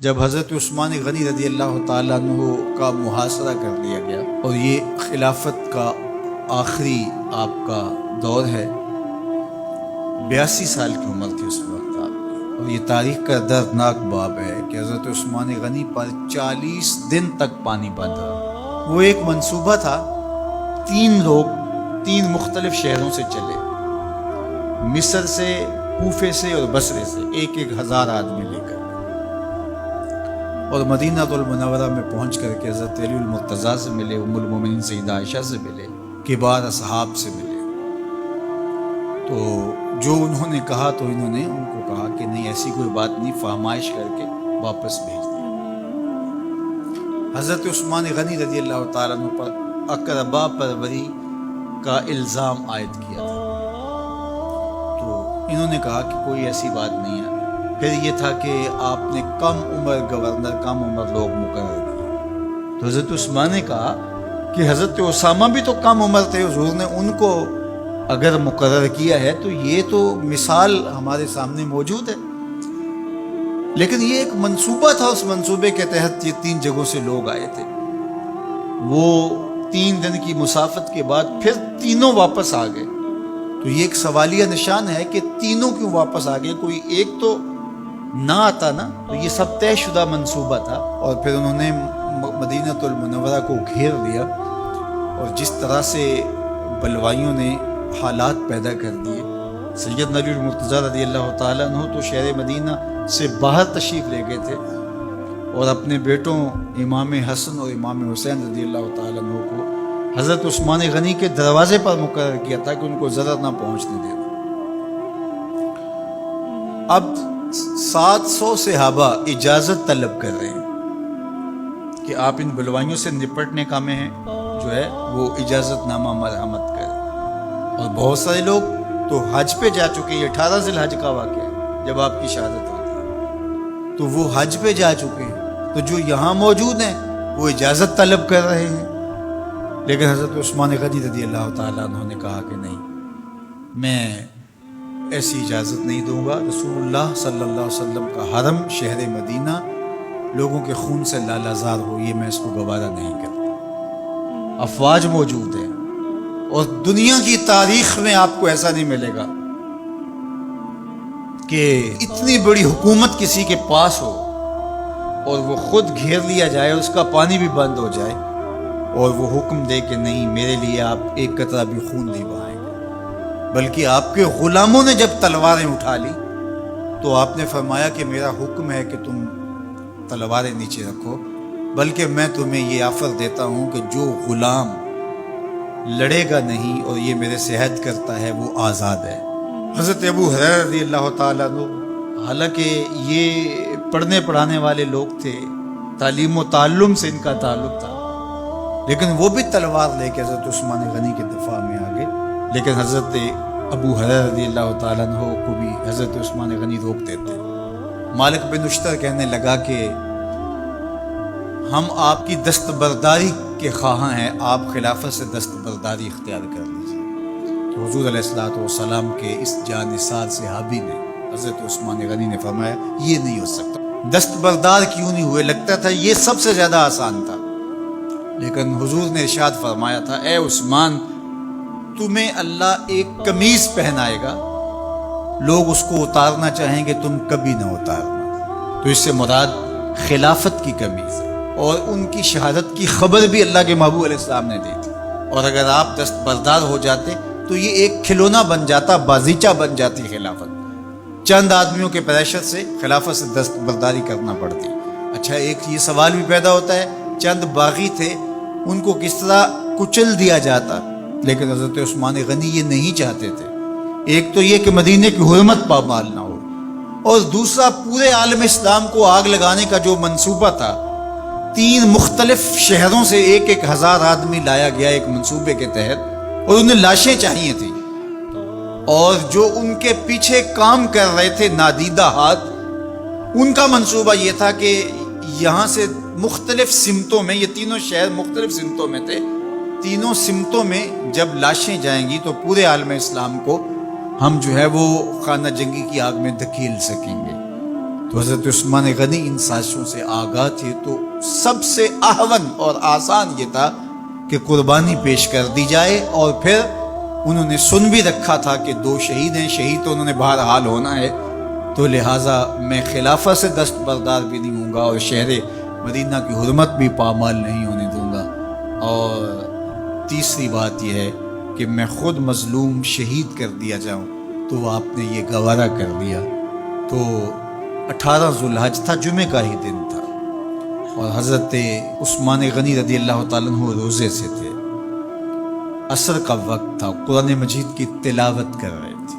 جب حضرت عثمان غنی رضی اللہ تعالیٰ عنہ کا محاصرہ کر لیا گیا اور یہ خلافت کا آخری آپ کا دور ہے، 82 سال کی عمر تھی اس وقت آپ کی، اور یہ تاریخ کا دردناک باب ہے کہ حضرت عثمان غنی پر 40 دن تک پانی باندھا۔ وہ ایک منصوبہ تھا، 3 لوگ 3 مختلف شہروں سے چلے، مصر سے، کوفے سے اور بصرے سے، 1,000 آدمی لے کر، اور مدینہ المنورہ میں پہنچ کر کے حضرت علی المرتضیٰ سے ملے، ام المومنین سیدہ عائشہ سے ملے، کبار اصحاب سے ملے۔ تو جو انہوں نے کہا تو انہوں نے ان کو کہا کہ نہیں، ایسی کوئی بات نہیں، فرمائش کر کے واپس بھیج دیا۔ حضرت عثمان غنی رضی اللہ تعالیٰ عنہ پر اقربا پروری کا الزام عائد کیا تھا، تو انہوں نے کہا کہ کوئی ایسی بات نہیں ہے۔ پھر یہ تھا کہ آپ نے کم عمر گورنر، کم عمر لوگ مقرر کیے، تو حضرت عثمان نے کہا کہ حضرت اسامہ بھی تو کم عمر تھے، حضور نے ان کو اگر مقرر کیا ہے تو یہ تو مثال ہمارے سامنے موجود ہے، لیکن یہ ایک منصوبہ تھا، اس منصوبے کے تحت یہ 3 جگہوں سے لوگ آئے تھے۔ وہ 3 دن کی مسافت کے بعد پھر تینوں واپس آ گئے، تو یہ ایک سوالیہ نشان ہے کہ تینوں کیوں واپس آ گئے، کوئی ایک تو نہ آتا نا۔ تو یہ سب طے شدہ منصوبہ تھا، اور پھر انہوں نے مدینہ المنورہ کو گھیر لیا، اور جس طرح سے بلوائیوں نے حالات پیدا کر دیے۔ سیدنا علی المرتضیٰ رضی اللہ تعالیٰ عنہ تو شہر مدینہ سے باہر تشریف لے گئے تھے، اور اپنے بیٹوں امام حسن اور امام حسین رضی اللہ تعالیٰ عنہ کو حضرت عثمان غنی کے دروازے پر مقرر کیا تھا کہ ان کو ضرر نہ پہنچنے دینا۔ اب 700 صحابہ اجازت طلب کر رہے ہیں کہ آپ ان بلوائیوں سے نپٹنے کا میں ہیں جو ہے وہ اجازت نامہ مرحمت کریں، اور بہت سارے لوگ تو حج پہ جا چکے ہیں۔ 18 ذی الحج کا واقعہ ہے جب آپ کی شہادت ہوتی ہے، تو وہ حج پہ جا چکے ہیں، تو جو یہاں موجود ہیں وہ اجازت طلب کر رہے ہیں، لیکن حضرت عثمان غنی رضی اللہ تعالیٰ عنہ نے کہا کہ نہیں، میں ایسی اجازت نہیں دوں گا۔ رسول اللہ صلی اللہ علیہ وسلم کا حرم شہر مدینہ لوگوں کے خون سے لالازار ہو، یہ میں اس کو گوارا نہیں کرتا۔ افواج موجود ہیں، اور دنیا کی تاریخ میں آپ کو ایسا نہیں ملے گا کہ اتنی بڑی حکومت کسی کے پاس ہو اور وہ خود گھیر لیا جائے، اس کا پانی بھی بند ہو جائے، اور وہ حکم دے کہ نہیں، میرے لیے آپ ایک قطرہ بھی خون نہیں بہائیں گے۔ بلکہ آپ کے غلاموں نے جب تلواریں اٹھا لی تو آپ نے فرمایا کہ میرا حکم ہے کہ تم تلواریں نیچے رکھو، بلکہ میں تمہیں یہ آفر دیتا ہوں کہ جو غلام لڑے گا نہیں اور یہ میرے سے عہد کرتا ہے وہ آزاد ہے۔ حضرت ابو ہریرہ رضی اللہ تعالیٰ عنہ، حالانکہ یہ پڑھنے پڑھانے والے لوگ تھے، تعلیم و تعلم سے ان کا تعلق تھا، لیکن وہ بھی تلوار لے کے حضرت عثمان غنی کے دفاع میں آ گئے، لیکن حضرت ابو ہریرہ رضی اللہ تعالیٰ عنہ کو بھی حضرت عثمان غنی روک دیتے۔ مالک بن اشتر کہنے لگا کہ ہم آپ کی دستبرداری کے خواہاں ہیں، آپ خلافت سے دستبرداری اختیار کر لیجیے۔ تو حضور علیہ الصلوۃ والسلام کے اس جانثار صحابی نے، حضرت عثمان غنی نے فرمایا یہ نہیں ہو سکتا۔ دستبردار کیوں نہیں ہوئے؟ لگتا تھا یہ سب سے زیادہ آسان تھا، لیکن حضور نے ارشاد فرمایا تھا، اے عثمان، تمہیں اللہ ایک قمیض پہنائے گا، لوگ اس کو اتارنا چاہیں گے، تم کبھی نہ اتارنا۔ تو اس سے مراد خلافت کی قمیض ہے، اور ان کی شہادت کی خبر بھی اللہ کے محبوب علیہ السلام نے دی تھی، اور اگر آپ دستبردار ہو جاتے تو یہ ایک کھلونا بن جاتا، بازیچہ بن جاتی خلافت۔ چند آدمیوں کے پریشر سے خلافت سے دستبرداری کرنا پڑتی۔ اچھا، ایک یہ سوال بھی پیدا ہوتا ہے، چند باغی تھے، ان کو کس طرح کچل دیا جاتا؟ لیکن حضرت عثمان غنی یہ نہیں چاہتے تھے۔ ایک تو یہ کہ مدینہ کی حرمت پامال نہ ہو، اور دوسرا پورے عالم اسلام کو آگ لگانے کا جو منصوبہ تھا، 3 مختلف شہروں سے 1,000 آدمی لایا گیا ایک منصوبے کے تحت، اور انہیں لاشیں چاہیے تھیں، اور جو ان کے پیچھے کام کر رہے تھے نادیدہ ہاتھ، ان کا منصوبہ یہ تھا کہ یہاں سے مختلف سمتوں میں، یہ تینوں شہر مختلف سمتوں میں تھے، تینوں سمتوں میں جب لاشیں جائیں گی تو پورے عالم اسلام کو ہم جو ہے وہ خانہ جنگی کی آگ میں دھکیل سکیں گے۔ تو حضرت عثمان غنی ان سازشوں سے آگاہ تھے، تو سب سے اہون اور آسان یہ تھا کہ قربانی پیش کر دی جائے، اور پھر انہوں نے سن بھی رکھا تھا کہ 2 شہید ہیں، شہید تو انہوں نے بہرحال ہونا ہے، تو لہٰذا میں خلافت سے دستبردار بھی نہیں ہوں گا اور شہر مدینہ کی حرمت بھی پامال نہیں ہونے دوں گا، اور تیسری بات یہ ہے کہ میں خود مظلوم شہید کر دیا جاؤں۔ تو آپ نے یہ گوارا کر لیا۔ تو 18 ذوالحج تھا، جمعہ کا ہی دن تھا، اور حضرت عثمان غنی رضی اللہ تعالیٰ عنہ روزے سے تھے، عصر کا وقت تھا، قرآن مجید کی تلاوت کر رہے تھے۔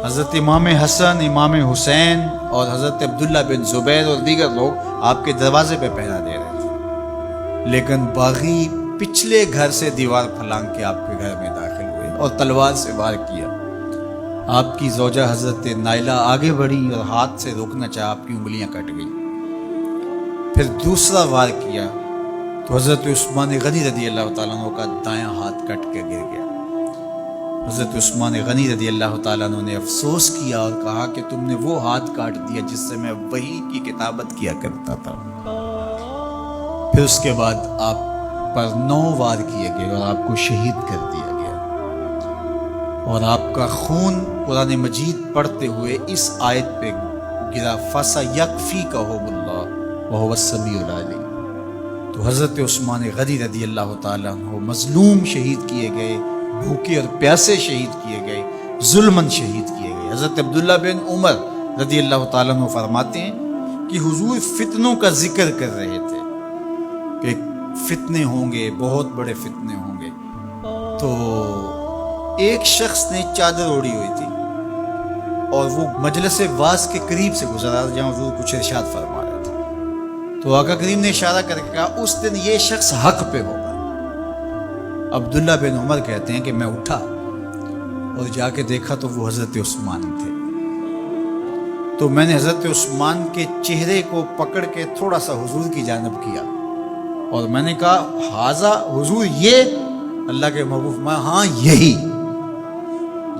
حضرت امام حسن، امام حسین اور حضرت عبداللہ بن زبیر اور دیگر لوگ آپ کے دروازے پہ پہرا دے رہے تھے، لیکن باغی پچھلے گھر سے دیوار پھلانگ کے آپ کے گھر میں داخل ہوئے اور تلوار سے وار کیا۔ آپ کی زوجہ حضرت نائلہ آگے بڑھی اور ہاتھ سے روکنا چاہا، آپ کی انگلیاں کٹ گئیں۔ پھر دوسرا وار کیا تو حضرت عثمان غنی رضی اللہ تعالیٰ عنہ کا دایاں ہاتھ کٹ کے گر گیا۔ حضرت عثمان غنی رضی اللہ تعالیٰ عنہ نے افسوس کیا اور کہا کہ تم نے وہ ہاتھ کاٹ دیا جس سے میں وحی کی کتابت کیا کرتا تھا۔ پھر اس کے بعد آپ پر 9 وار کیے گئے اور آپ کو شہید کر دیا گیا، اور آپ کا خون قرآن مجید پڑھتے ہوئے اس آیت پہ گرا، فَسَيَكْفِيكَهُمُ اللَّهُ وَهُوَ السَّمِيعُ الْعَلِيمُ۔ تو حضرت عثمان غنی رضی اللہ تعالیٰ عنہ مظلوم شہید کیے گئے، بھوکے اور پیاسے شہید کیے گئے، ظلماً شہید کیے گئے۔ حضرت عبداللہ بن عمر رضی اللہ تعالیٰ عنہ فرماتے ہیں کہ حضور فتنوں کا ذکر کر رہے تھے کہ فتنے ہوں گے، بہت بڑے فتنے ہوں گے، تو ایک شخص نے چادر اوڑھی ہوئی تھی اور وہ مجلس واعظ کے قریب سے گزرا جہاں حضور کچھ ارشاد فرما رہا تھا، تو آقا کریم نے اشارہ کر کے کہا اس دن یہ شخص حق پہ ہوگا۔ عبداللہ بن عمر کہتے ہیں کہ میں اٹھا اور جا کے دیکھا تو وہ حضرت عثمان تھے، تو میں نے حضرت عثمان کے چہرے کو پکڑ کے تھوڑا سا حضور کی جانب کیا اور میں نے کہا حاضہ حضور، یہ اللہ کے محبوب، میں ہاں یہی،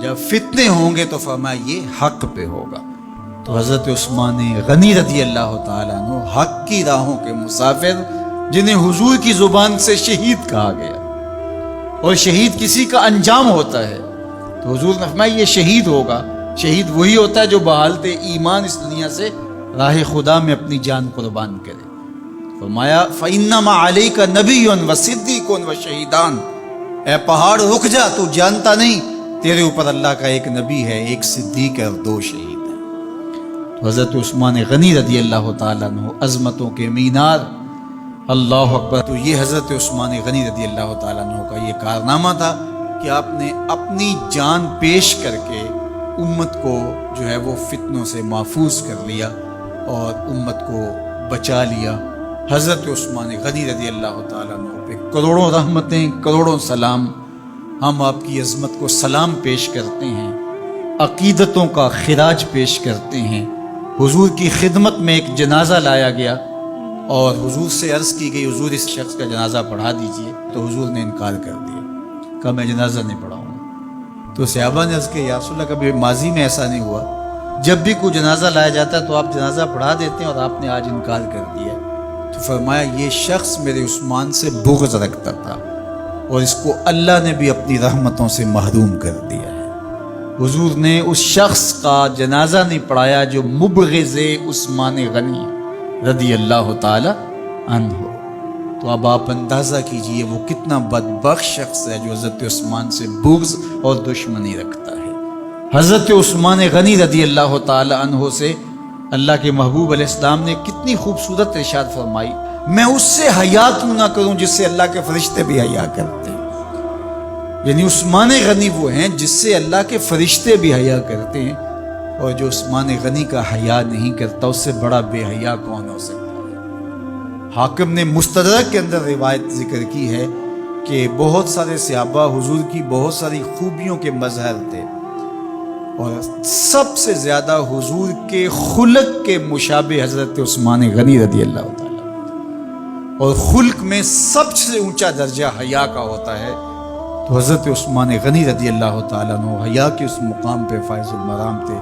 جب فتنے ہوں گے تو فرمایا یہ حق پہ ہوگا۔ تو حضرت عثمان غنی رضی اللہ تعالیٰ عنہ حق کی راہوں کے مسافر، جنہیں حضور کی زبان سے شہید کہا گیا، اور شہید کسی کا انجام ہوتا ہے، تو حضور نے فرمایا یہ شہید ہوگا۔ شہید وہی ہوتا ہے جو بحالت ایمان اس دنیا سے راہ خدا میں اپنی جان قربان کرے۔ فرمایا فَإِنَّمَا عَلَيْكَ نَبِيٌّ وَصِدِّيقٌ وَشَهِيدَانِ، اے پہاڑ رک جا، تو جانتا نہیں تیرے اوپر اللہ کا ایک نبی ہے، ایک صدیق ہے اور 2 شہید ہیں۔ تو حضرت عثمان غنی رضی اللہ تعالیٰ عنہ عظمتوں کے مینار، اللہ اکبر۔ تو یہ حضرت عثمان غنی رضی اللہ تعالیٰ عنہ کا یہ کارنامہ تھا کہ آپ نے اپنی جان پیش کر کے امت کو جو ہے وہ فتنوں سے محفوظ کر لیا اور امت کو بچا لیا۔ حضرت عثمان غنی رضی اللہ تعالیٰ عنہ پہ کروڑوں رحمتیں، کروڑوں سلام۔ ہم آپ کی عظمت کو سلام پیش کرتے ہیں، عقیدتوں کا خراج پیش کرتے ہیں۔ حضور کی خدمت میں ایک جنازہ لایا گیا اور حضور سے عرض کی گئی حضور اس شخص کا جنازہ پڑھا دیجئے، تو حضور نے انکار کر دیا، کہا میں جنازہ نہیں پڑھاؤں گا۔ تو صحابہ نے عرض کیا یا رسول اللہ، کبھی ماضی میں ایسا نہیں ہوا، جب بھی کوئی جنازہ لایا جاتا ہے تو آپ جنازہ پڑھا دیتے ہیں اور آپ نے آج انکار کر دیا۔ تو فرمایا یہ شخص میرے عثمان سے بغض رکھتا تھا اور اس کو اللہ نے بھی اپنی رحمتوں سے محروم کر دیا ہے۔ حضور نے اس شخص کا جنازہ نہیں پڑھایا جو مبغض عثمان غنی رضی اللہ تعالی عنہ۔ تو اب آپ اندازہ کیجئے وہ کتنا بدبخت شخص ہے جو حضرت عثمان سے بغض اور دشمنی رکھتا ہے۔ حضرت عثمان غنی رضی اللہ تعالی عنہ سے اللہ کے محبوب علیہ السلام نے کتنی خوبصورت ارشاد فرمائی، میں اس سے حیا کیوں نہ کروں جس سے اللہ کے فرشتے بھی حیا کرتے ہیں۔ یعنی عثمان غنی وہ ہیں جس سے اللہ کے فرشتے بھی حیا کرتے ہیں، اور جو عثمان غنی کا حیا نہیں کرتا اس سے بڑا بے حیا کون ہو سکتا ہے۔ حاکم نے مستدرک کے اندر روایت ذکر کی ہے کہ بہت سارے صحابہ حضور کی بہت ساری خوبیوں کے مظہر تھے، اور سب سے زیادہ حضور کے خلق کے مشابہ حضرت عثمان غنی رضی اللہ تعالیٰ، اور خلق میں سب سے اونچا درجہ حیا کا ہوتا ہے۔ تو حضرت عثمان غنی رضی اللہ تعالیٰ عنہ حیا کے اس مقام پہ فائز المرام تھے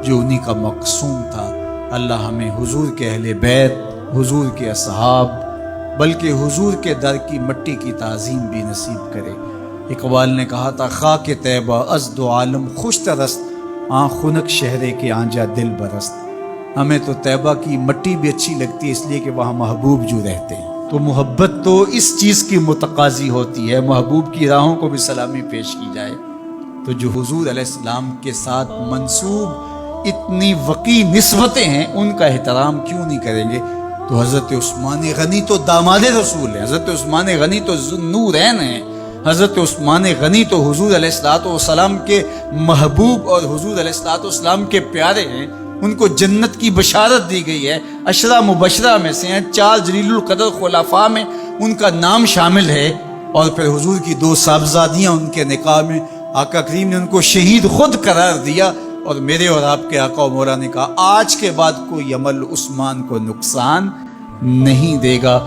جو انہی کا مقصوم تھا۔ اللہ ہمیں حضور کے اہل بیت، حضور کے اصحاب، بلکہ حضور کے در کی مٹی کی تعظیم بھی نصیب کرے۔ اقبال نے کہا تھا خاک طیبہ از دو عالم خوش ترست، آن خنک شہرے کے آنجا دل برست۔ ہمیں تو طیبہ کی مٹی بھی اچھی لگتی ہے اس لیے کہ وہاں محبوب جو رہتے ہیں، تو محبت تو اس چیز کی متقاضی ہوتی ہے، محبوب کی راہوں کو بھی سلامی پیش کی جائے۔ تو جو حضور علیہ السلام کے ساتھ منسوب اتنی وقی نسبتیں ہیں، ان کا احترام کیوں نہیں کریں گے؟ تو حضرت عثمان غنی تو داماد رسول ہے، حضرت عثمان غنی تو ذوالنورین ہیں، حضرت عثمان غنی تو حضور علیہ السلام کے محبوب اور حضور علیہ السلام کے پیارے ہیں، ان کو جنت کی بشارت دی گئی ہے، عشرہ مبشرہ میں سے ہیں، 4 جلیل القدر خلفاء میں ان کا نام شامل ہے، اور پھر حضور کی 2 صاحبزادیاں ان کے نکاح میں آقا کریم نے ان کو شہید خود قرار دیا، اور میرے اور آپ کے آقا و مولا نے کہا آج کے بعد کوئی عمل عثمان کو نقصان نہیں دے گا۔